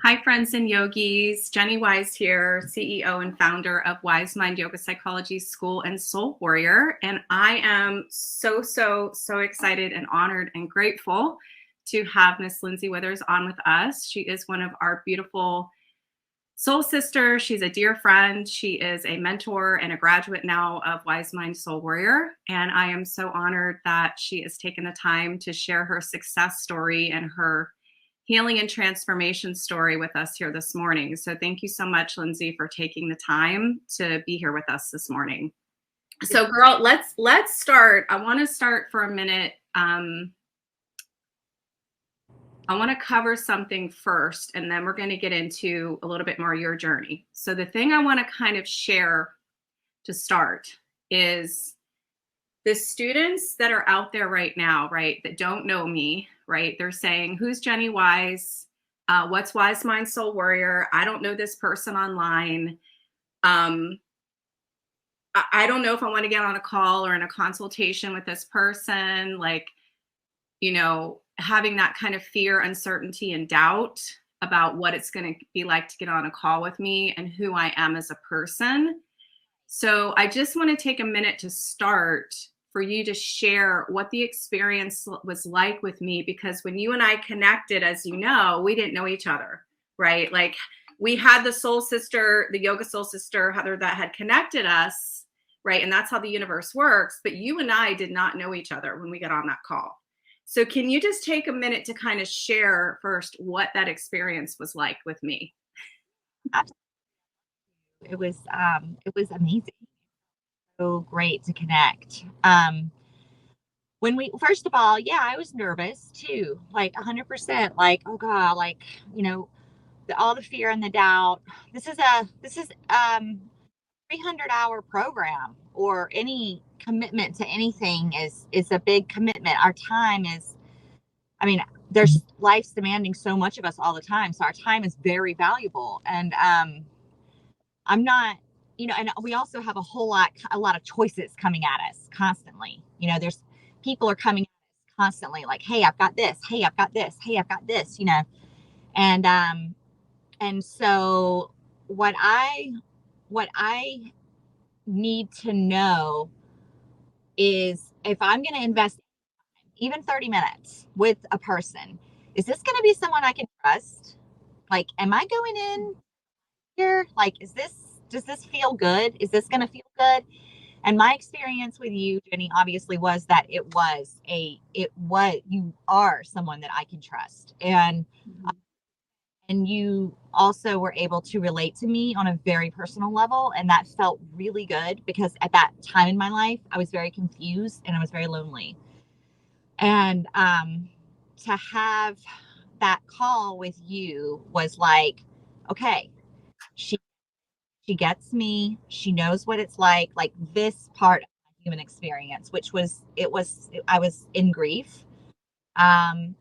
Hi, friends and yogis. Jenny Wise here, CEO and founder of WiseMind Yoga Psychology School and Soul Warrior. And I am so excited and honored and grateful to have Miss Lindsay Withers on with us. She is one of our beautiful soul sisters. She's a dear friend. She is a mentor and a graduate now of WiseMind Soul Warrior. And I am so honored that she has taken the time to share her success story and her healing and transformation story with us here this morning. So thank you so much, Lindsay, for taking the time to be here with us this morning. So girl, let's start. I want to start for a minute. I want to cover something first, and then we're going to get into a little bit more of your journey. So the thing I want to kind of share to start is the students that are out there right now, right, that don't know me, right? They're saying, who's Jenny Wise? What's WiseMind Soul Warrior? I don't know this person online. I don't know if I want to get on a call or in a consultation with this person. Like, you know, having that kind of fear, uncertainty, and doubt about what it's going to be like to get on a call with me and who I am as a person. So I just want to take a minute to start for you to share what the experience was like with me, because when you and I connected, as you know, we didn't know each other, right? Like we had the soul sister, the yoga soul sister, Heather, that had connected us, right? And that's how the universe works. But you and I did not know each other when we got on that call. So can you just take a minute to kind of share first what that experience was like with me? It was amazing. So great to connect. When we, first of all, yeah, I was nervous too, like 100%, like, oh God, like, you know, all the fear and the doubt. This is 300-hour program, or any commitment to anything is a big commitment. Our time is, I mean, there's life's demanding so much of us all the time. So our time is very valuable. And, I'm not, you know, and we also have a lot of choices coming at us constantly. You know, there's people are coming at us constantly like, hey, I've got this. Hey, I've got this. Hey, I've got this, you know. And so what I need to know is, if I'm going to invest even 30 minutes with a person, is this going to be someone I can trust? Like, am I going in here? Like, does this feel good? Is this going to feel good? And my experience with you, Jenny, obviously was that you are someone that I can trust. And you also were able to relate to me on a very personal level. And that felt really good, because at that time in my life, I was very confused and I was very lonely. And to have that call with you was like, okay, she gets me. She knows what it's like this part of my human experience, which was, I was in grief. And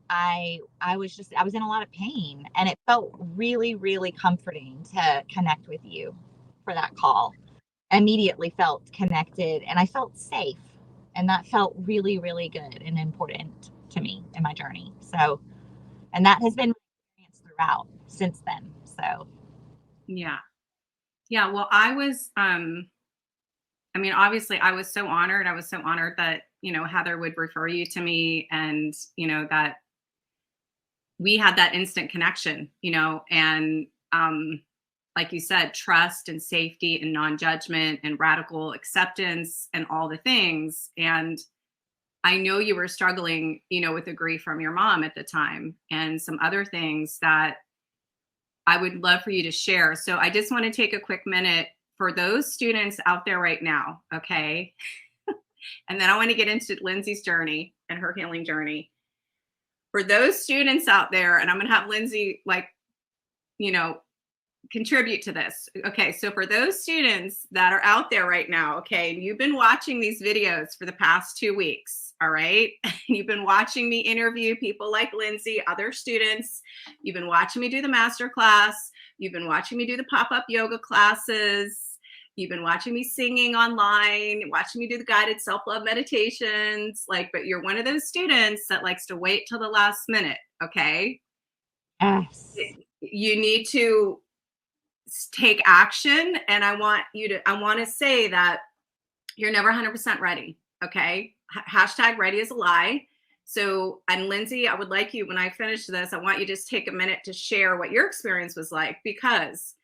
I was in a lot of pain, and it felt really, really comforting to connect with you for that call. Immediately felt connected, and I felt safe. And that felt really, really good and important to me in my journey. So, and that has been my experience throughout since then. So, Yeah. Yeah. Well, I was, I mean, obviously I was so honored. I was so honored that, you know, Heather would refer you to me, and, you know, that we had that instant connection, you know, and, like you said, trust and safety and non-judgment and radical acceptance and all the things. And I know you were struggling, you know, with the grief from your mom at the time and some other things that I would love for you to share. So I just want to take a quick minute for those students out there right now. Okay. And then I want to get into Lindsay's journey and her healing journey. For those students out there, and I'm going to have Lindsay, like, you know, contribute to this. Okay. So for those students that are out there right now, okay, and you've been watching these videos for the past 2 weeks. All right. You've been watching me interview people like Lindsay, other students. You've been watching me do the masterclass. You've been watching me do the pop-up yoga classes. You've been watching me singing online, watching me do the guided self-love meditations. Like, but you're one of those students that likes to wait till the last minute. Okay. Yes. You need to take action. And I want to say that you're never 100% ready. Okay. Hashtag ready is a lie. So, and Lindsay, I would like you, when I finish this, I want you to just take a minute to share what your experience was like, because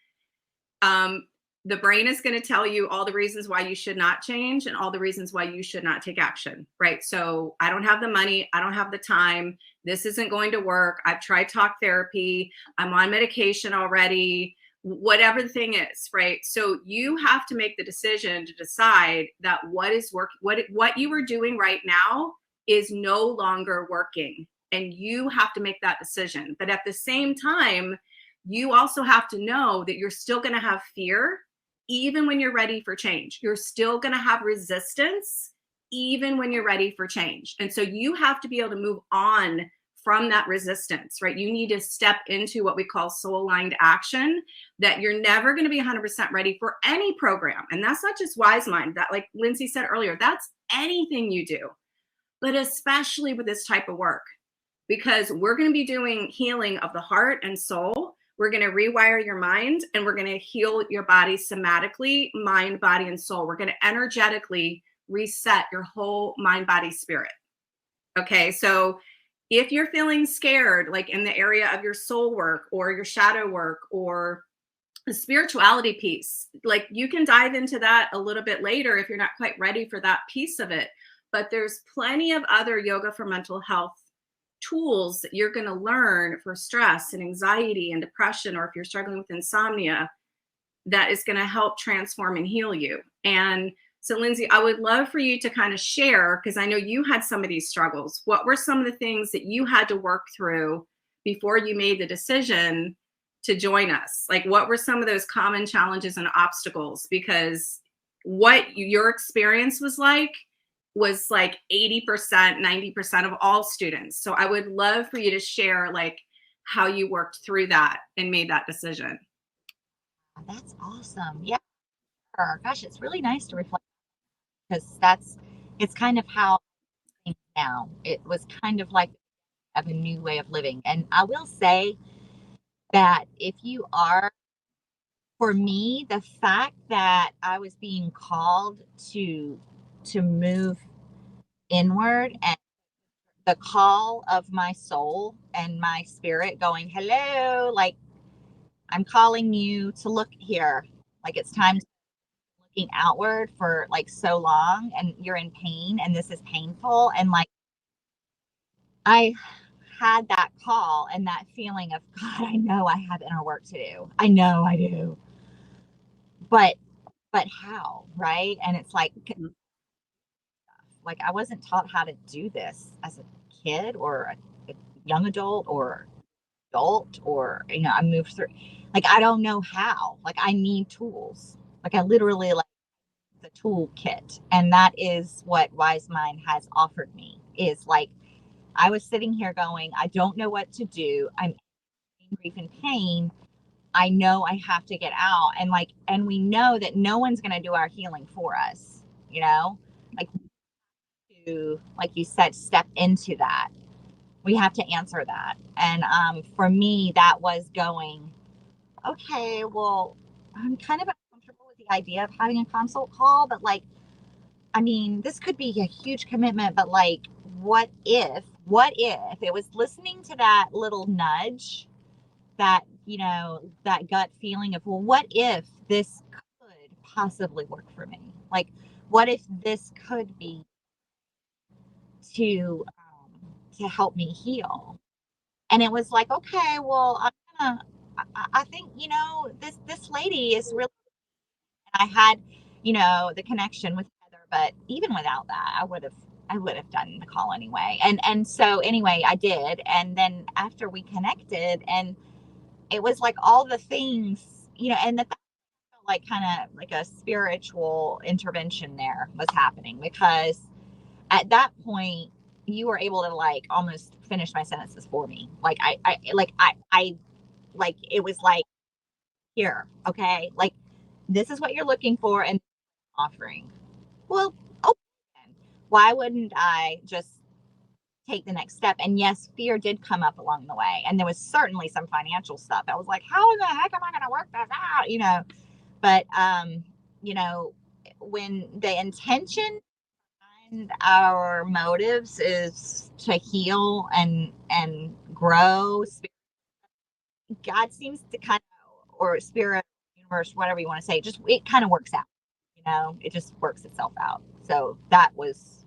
the brain is going to tell you all the reasons why you should not change and all the reasons why you should not take action, right? So I don't have the money. I don't have the time. This isn't going to work. I've tried talk therapy. I'm on medication already, whatever the thing is, right? So you have to make the decision to decide that what is work, what you are doing right now is no longer working. And you have to make that decision. But at the same time, you also have to know that you're still going to have fear, even when you're ready for change. You're still going to have resistance, even when you're ready for change. And so you have to be able to move on from that resistance, right? You need to step into what we call soul-aligned action, that you're never going to be 100% ready for any program. And that's not just WiseMind. That, like Lindsay said earlier, that's anything you do, but especially with this type of work, because we're going to be doing healing of the heart and soul. We're going to rewire your mind, and we're going to heal your body somatically, mind, body, and soul. We're going to energetically reset your whole mind, body, spirit. Okay. So if you're feeling scared, like in the area of your soul work or your shadow work or the spirituality piece, like you can dive into that a little bit later if you're not quite ready for that piece of it. But there's plenty of other yoga for mental health tools that you're going to learn for stress and anxiety and depression, or if you're struggling with insomnia, that is going to help transform and heal you. And so, Lindsay, I would love for you to kind of share, because I know you had some of these struggles. What were some of the things that you had to work through before you made the decision to join us? Like, what were some of those common challenges and obstacles? Because what your experience was like 80%, 90% of all students. So I would love for you to share like how you worked through that and made that decision. That's awesome. Yeah. Gosh, it's really nice to reflect, because it's kind of how I think now. It was kind of like of a new way of living. And I will say that if you are, for me, the fact that I was being called to move inward, and the call of my soul and my spirit going, hello, like I'm calling you to look here. Like it's time to looking outward for like so long, and you're in pain and this is painful. And like I had that call and that feeling of, God, I know I have inner work to do. I know I do. But how, right? And it's like I wasn't taught how to do this as a kid or a young adult or adult, or I moved through, like I don't know how. Like I need tools. Like I literally like the toolkit. And that is what WiseMind has offered me, is like I was sitting here going, I don't know what to do. I'm in grief and pain. I know I have to get out. And we know that no one's going to do our healing for us, like to, like you said, step into that. We have to answer that. And for me, that was going, okay, well, I'm kind of uncomfortable with the idea of having a consult call, but like, I mean, this could be a huge commitment, but like, what if it was listening to that little nudge, that, that gut feeling of, well, what if this could possibly work for me? Like, what if this could be to help me heal? And it was like, okay, well, I think, this lady is really, I had, the connection with Heather, but even without that, I would have done the call anyway. And so anyway, I did. And then after we connected, and it was like all the things, and that felt like kind of like a spiritual intervention there was happening, because at that point you were able to like almost finish my sentences for me. Like I like it was like, here, okay, like this is what you're looking for and offering. Well, okay, why wouldn't I just take the next step. And yes, fear did come up along the way. And there was certainly some financial stuff. I was like, how in the heck am I going to work this out? You know, but, you know, when the intention and our motives is to heal and grow, God seems to kind of, or spirit, universe, whatever you want to say, just, it kind of works out, you know, it just works itself out. So that was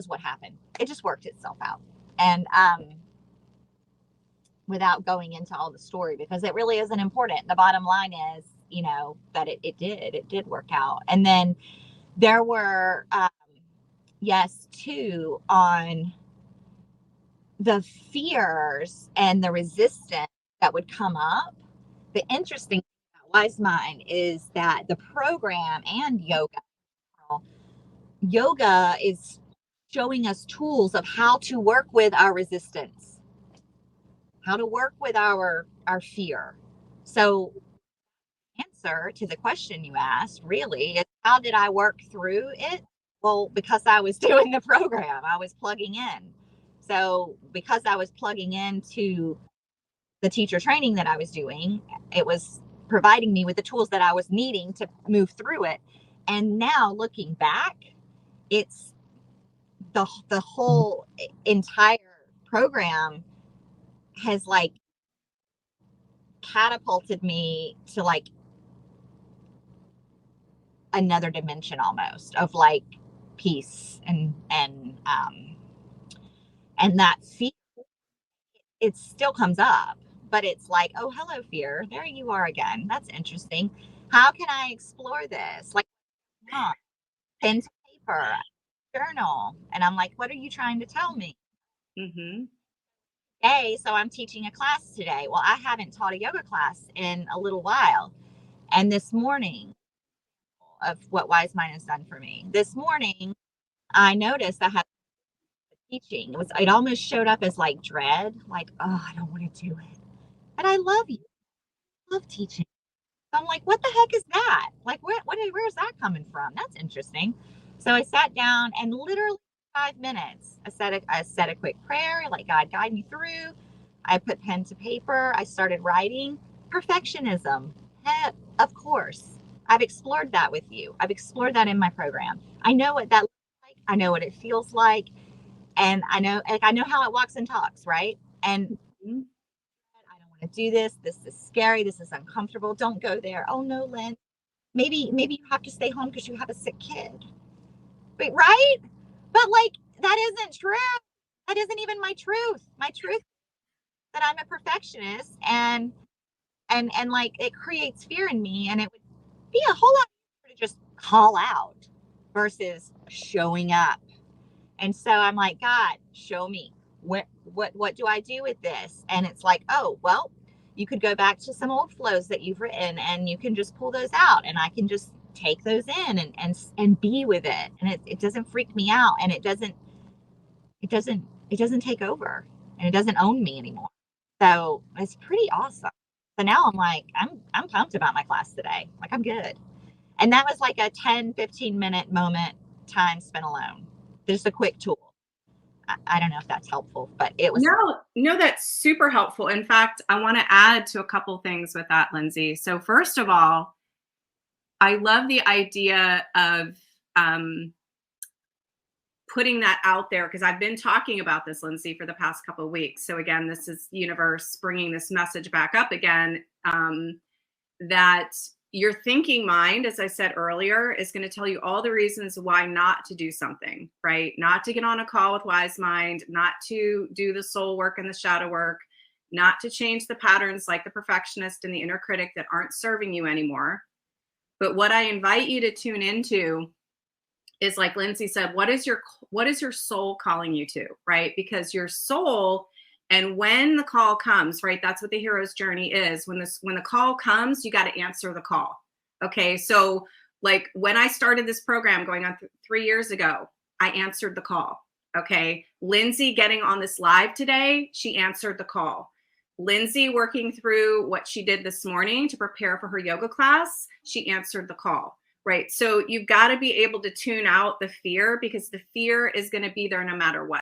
what happened. It just worked itself out. And without going into all the story, because it really isn't important. The bottom line is, you know, that it did work out. And then there were, yes, too, on the fears and the resistance that would come up. The interesting thing about WiseMind is that the program and yoga is showing us tools of how to work with our resistance, how to work with our fear. So answer to the question you asked really is, how did I work through it? Well, because I was doing the program, I was plugging in. So because I was plugging into the teacher training that I was doing, it was providing me with the tools that I was needing to move through it. And now looking back, it's the whole entire program has like catapulted me to like another dimension almost of like peace and that fear. It still comes up, but it's like, oh, hello, fear. There you are again. That's interesting. How can I explore this? Like, pen to paper, journal. And I'm like, what are you trying to tell me? Mm-hmm. Hey, so I'm teaching a class today. Well, I haven't taught a yoga class in a little while. And this morning, of what WiseMind has done for me, this morning, I noticed I had teaching. It almost showed up as like dread, like, oh, I don't want to do it. But I love you. I love teaching. So I'm like, what the heck is that? Like, where's that coming from? That's interesting. So I sat down and literally 5 minutes, I said a quick prayer, like, God, guide me through. I put pen to paper. I started writing. Perfectionism. Of course. I've explored that with you. I've explored that in my program. I know what that looks like. I know what it feels like. And I know how it walks and talks, right? And I don't want to do this. This is scary. This is uncomfortable. Don't go there. Oh no, Lynn. Maybe you have to stay home because you have a sick kid. Wait, right? But like, that isn't true. That isn't even my truth. My truth is that I'm a perfectionist and like it creates fear in me, and it would be a whole lot easier to just call out versus showing up. And so I'm like, God, show me what do I do with this? And it's like, oh, well, you could go back to some old flows that you've written and you can just pull those out, and I can just take those in and be with it. And it doesn't freak me out, and it doesn't take over, and it doesn't own me anymore. So it's pretty awesome. So now I'm like, I'm pumped about my class today. Like, I'm good. And that was like a 10-15 minute moment, time spent alone. Just a quick tool. I don't know if that's helpful, but it was. No, that's super helpful. In fact, I want to add to a couple things with that, Lindsay. So first of all, I love the idea of putting that out there, because I've been talking about this, Lindsay, for the past couple of weeks. So again, this is universe bringing this message back up again, that your thinking mind, as I said earlier, is going to tell you all the reasons why not to do something, right? Not to get on a call with WiseMind, not to do the soul work and the shadow work, not to change the patterns like the perfectionist and the inner critic that aren't serving you anymore. But what I invite you to tune into is, like Lindsay said, what is your soul calling you to, right? Because your soul, and when the call comes, right, that's what the hero's journey is. When the call comes, you got to answer the call. Okay. So like when I started this program going on 3 years ago, I answered the call. Okay. Lindsay getting on this live today, she answered the call. Lindsay working through what she did this morning to prepare for her yoga class, she answered the call. Right. So you've got to be able to tune out the fear, because the fear is going to be there no matter what.